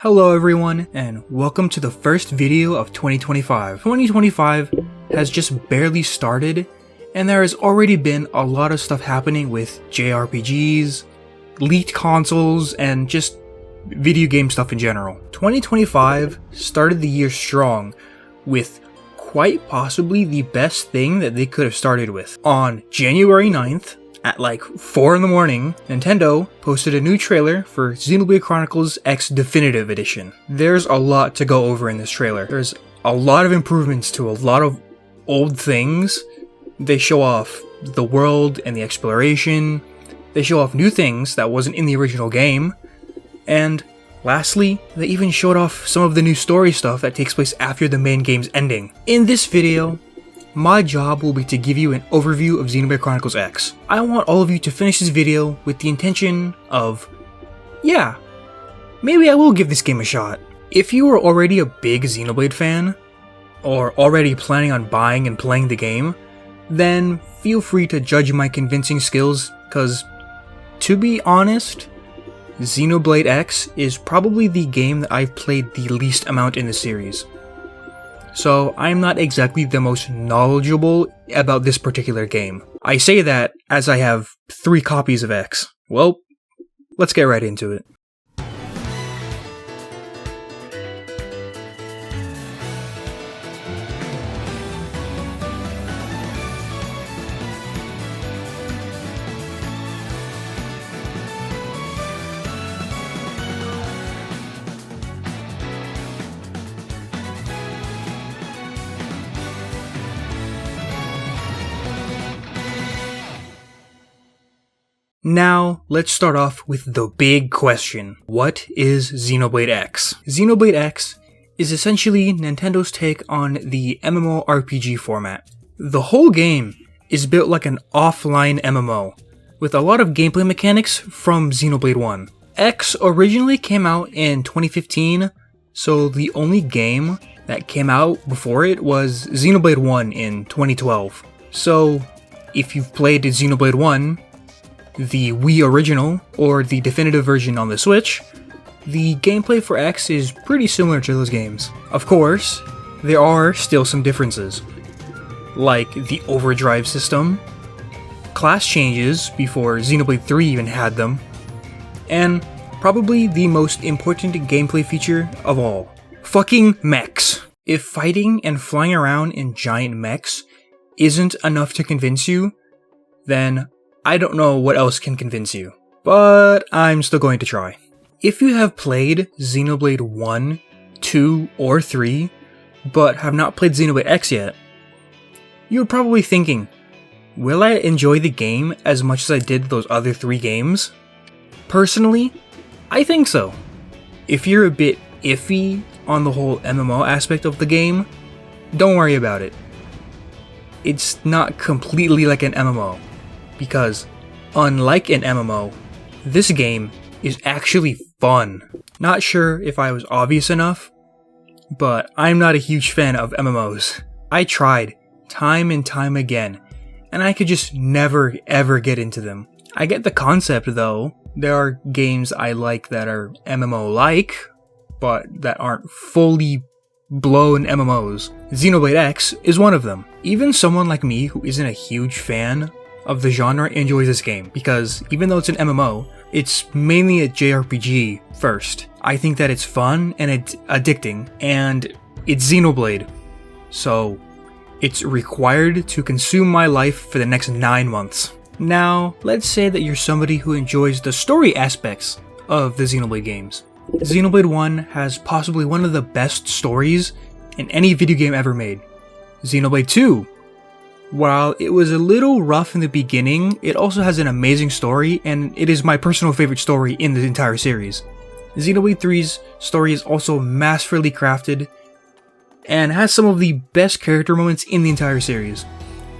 Hello everyone, and welcome to the first video of 2025. 2025 has just barely started, and there has already been a lot of stuff happening with JRPGs, leaked consoles, and just video game stuff in general. 2025 started the year strong with quite possibly the best thing that they could have started with. On January 9th, at like 4 in the morning, Nintendo posted a new trailer for Xenoblade Chronicles X Definitive Edition. There's a lot to go over in this trailer. There's a lot of improvements to a lot of old things. They show off the world and the exploration. They show off new things that wasn't in the original game. And lastly, they even showed off some of the new story stuff that takes place after the main game's ending. In this video, my job will be to give you an overview of Xenoblade Chronicles X. I want all of you to finish this video with the intention of, yeah, maybe I will give this game a shot. If you are already a big Xenoblade fan, or already planning on buying and playing the game, then feel free to judge my convincing skills, cause to be honest, Xenoblade X is probably the game that I've played the least amount in the series. So I'm not exactly the most knowledgeable about this particular game. I say that as I have 3 copies of X. Well, let's get right into it. Now, let's start off with the big question. What is Xenoblade X? Xenoblade X is essentially Nintendo's take on the MMORPG format. The whole game is built like an offline MMO, with a lot of gameplay mechanics from Xenoblade 1. X originally came out in 2015, so the only game that came out before it was Xenoblade 1 in 2012. So, if you've played Xenoblade 1, the Wii original, or the definitive version on the Switch, the gameplay for X is pretty similar to those games. Of course, there are still some differences, like the overdrive system, class changes before Xenoblade 3 even had them, and probably the most important gameplay feature of all, fucking mechs. If fighting and flying around in giant mechs isn't enough to convince you, then I don't know what else can convince you, but I'm still going to try. If you have played Xenoblade 1, 2, or 3, but have not played Xenoblade X yet, you're probably thinking, will I enjoy the game as much as I did those other 3 games? Personally, I think so. If you're a bit iffy on the whole MMO aspect of the game, don't worry about it. It's not completely like an MMO. Because, unlike an MMO, this game is actually fun. Not sure if I was obvious enough, but I'm not a huge fan of MMOs. I tried time and time again, and I could just never ever get into them. I get the concept though. There are games I like that are MMO-like, but that aren't fully blown MMOs. Xenoblade X is one of them. Even someone like me who isn't a huge fan of the genre enjoys this game, because even though it's an MMO, it's mainly a JRPG first. I think that it's fun and it's addicting, and it's Xenoblade, so it's required to consume my life for the next 9 months. Now, let's say that you're somebody who enjoys the story aspects of the Xenoblade games. Xenoblade 1 has possibly one of the best stories in any video game ever made. Xenoblade 2, while it was a little rough in the beginning, it also has an amazing story, and it is my personal favorite story in the entire series. Xenoblade 3's story is also masterfully crafted, and has some of the best character moments in the entire series.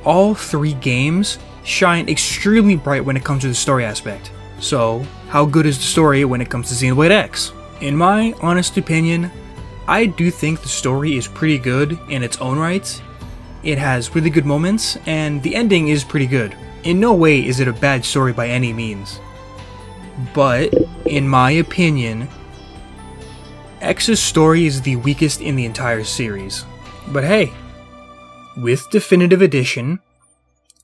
All 3 games shine extremely bright when it comes to the story aspect. So, how good is the story when it comes to Xenoblade X? In my honest opinion, I do think the story is pretty good in its own right. It has really good moments, and the ending is pretty good. In no way is it a bad story by any means. But, in my opinion, X's story is the weakest in the entire series. But hey, with Definitive Edition,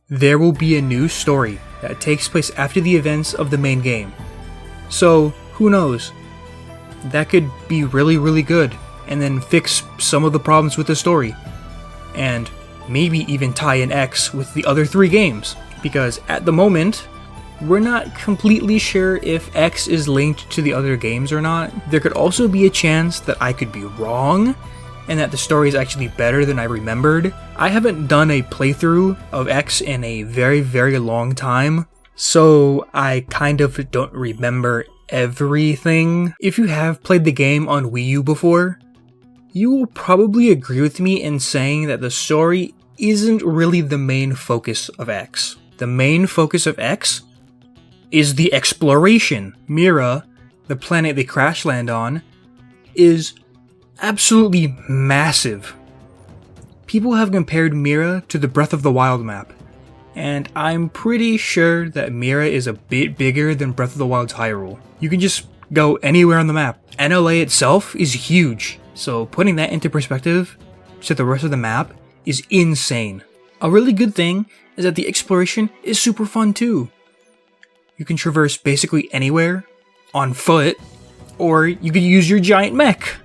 there will be a new story that takes place after the events of the main game. So, who knows? That could be really good, and then fix some of the problems with the story. And maybe even tie in X with the other 3 games, because at the moment, we're not completely sure if X is linked to the other games or not. There could also be a chance that I could be wrong, and that the story is actually better than I remembered. I haven't done a playthrough of X in a very long time, so I kind of don't remember everything. If you have played the game on Wii U before, you will probably agree with me in saying that the story isn't really the main focus of X. The main focus of X is the exploration. Mira, the planet they crash land on, is absolutely massive. People have compared Mira to the Breath of the Wild map, and I'm pretty sure that Mira is a bit bigger than Breath of the Wild's Hyrule. You can just go anywhere on the map. NLA itself is huge, so putting that into perspective to the rest of the map is insane. A really good thing is that the exploration is super fun too. You can traverse basically anywhere on foot, or you could use your giant mech.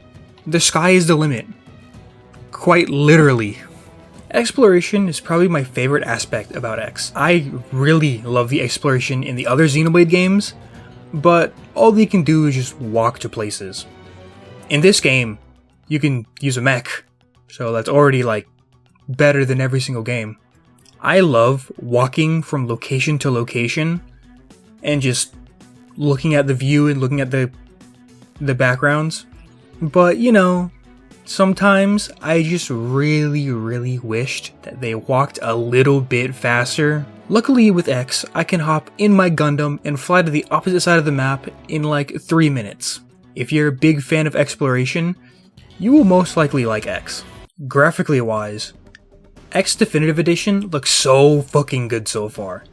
The sky is the limit. Quite literally. Exploration is probably my favorite aspect about X. I really love the exploration in the other Xenoblade games, but all they can do is just walk to places. In this game, you can use a mech, so that's already like better than every single game. I love walking from location to location and just looking at the view and looking at the backgrounds. But you know, sometimes I just really wished that they walked a little bit faster. Luckily with X, I can hop in my Gundam and fly to the opposite side of the map in like 3 minutes. If you're a big fan of exploration, you will most likely like X. Graphically wise, X Definitive Edition looks so fucking good so far.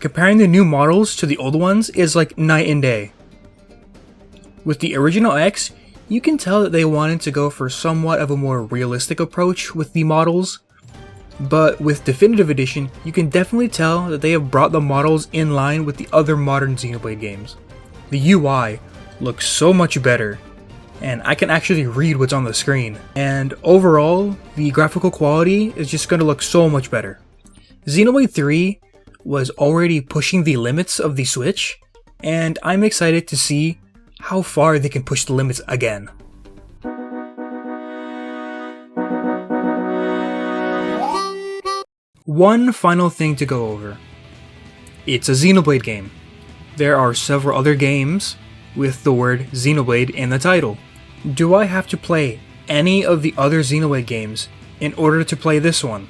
Comparing the new models to the old ones is like night and day. With the original X, you can tell that they wanted to go for somewhat of a more realistic approach with the models, but with Definitive Edition, you can definitely tell that they have brought the models in line with the other modern Xenoblade games. The UI looks so much better, and I can actually read what's on the screen, and overall, the graphical quality is just going to look so much better. Xenoblade 3 was already pushing the limits of the Switch, and I'm excited to see how far they can push the limits again. One final thing to go over. It's a Xenoblade game. There are several other games with the word Xenoblade in the title. Do I have to play any of the other Xenoblade games in order to play this one?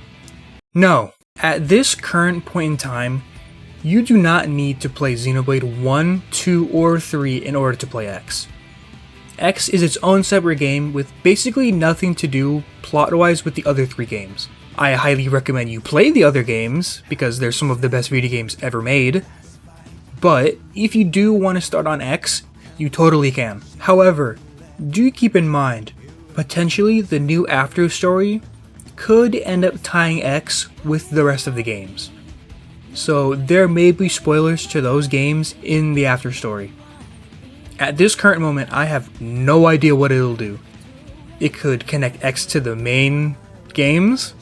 No. At this current point in time, you do not need to play Xenoblade 1, 2, or 3 in order to play X. X is its own separate game with basically nothing to do plot-wise with the other 3 games. I highly recommend you play the other games because they're some of the best video games ever made, but if you do want to start on X, you totally can. However, do keep in mind, potentially the new after story could end up tying X with the rest of the games. So there may be spoilers to those games in the after story. At this current moment, I have no idea what it'll do. It could connect X to the main games.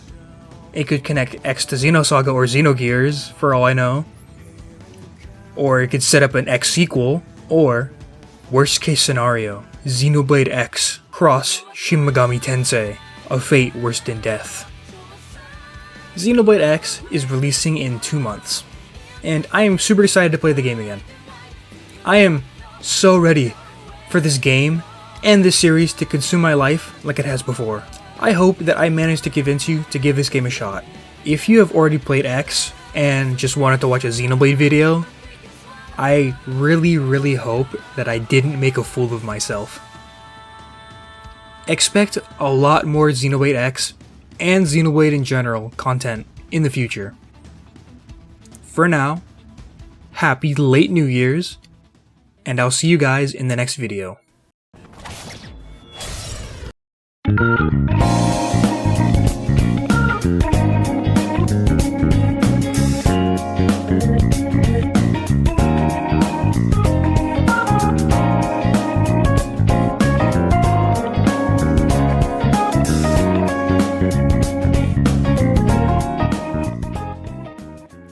It could connect X to Xenosaga or Xenogears, for all I know. Or it could set up an X sequel, or, worst case scenario, Xenoblade X cross Shin Megami Tensei, a fate worse than death. Xenoblade X is releasing in 2 months, and I am super excited to play the game again. I am so ready for this game and this series to consume my life like it has before. I hope that I managed to convince you to give this game a shot. If you have already played X and just wanted to watch a Xenoblade video, I really hope that I didn't make a fool of myself. Expect a lot more Xenoblade X and Xenoblade in general content in the future. For now, happy late New Year's, and I'll see you guys in the next video.